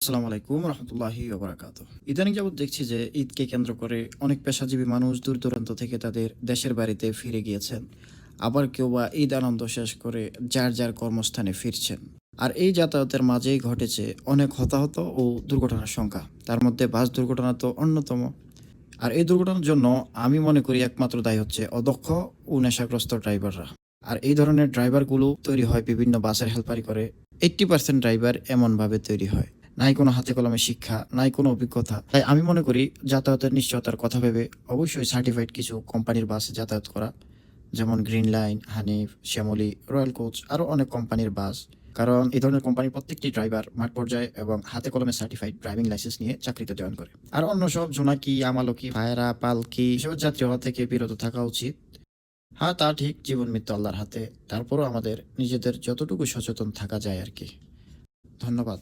আসসালামু আলাইকুম রহমতুল্লাহি ওবরাকাতুহ। ইদানিং যাবৎ দেখছি যে ঈদকে কেন্দ্র করে অনেক পেশাজীবী মানুষ দূর দূরান্ত থেকে তাদের দেশের বাড়িতে ফিরে গিয়েছেন। আবার কেউ বা ঈদ আনন্দ শেষ করে যার যার কর্মস্থানে ফিরছেন। আর এই যাতায়াতের মাঝেই ঘটেছে অনেক হতাহত ও দুর্ঘটনার সংখ্যা। তার মধ্যে বাস দুর্ঘটনা তো অন্যতম। আর এই দুর্ঘটনার জন্য আমি মনে করি একমাত্র দায়ী হচ্ছে অদক্ষ ও নেশাগ্রস্ত ড্রাইভাররা। আর এই ধরনের ড্রাইভারগুলো তৈরি হয় বিভিন্ন বাসের হেল্পারি করে। 80% ড্রাইভার এমনভাবে তৈরি হয়। নাই কোনো হাতে কলমে শিক্ষা, নাই কোনো অভিজ্ঞতা। তাই আমি মনে করি যাতায়াতের নিশ্চয়তার কথা ভেবে অবশ্যই সার্টিফাইড কিছু কোম্পানির বাসে যাতায়াত করা। যেমন green line, Hanif, Shyamoli, royal coach আরও অনেক কোম্পানির বাস। কারণ এই ধরনের কোম্পানির প্রত্যেকটি ড্রাইভার মাঠ পর্যায়ে এবং হাতে কলমে সার্টিফাইড ড্রাইভিং লাইসেন্স নিয়ে চাকরিতে জয়েন করে। আর অন্য সব জোনাকি, আমালকি, ভাইরা, পালকি এসব যাত্রী হওয়া থেকে বিরত থাকা উচিত। হ্যাঁ, তা ঠিক, জীবন মৃত্যু আল্লাহর হাতে। তারপরও আমাদের নিজেদের যতটুকু সচেতন থাকা যায় আর কি। ধন্যবাদ।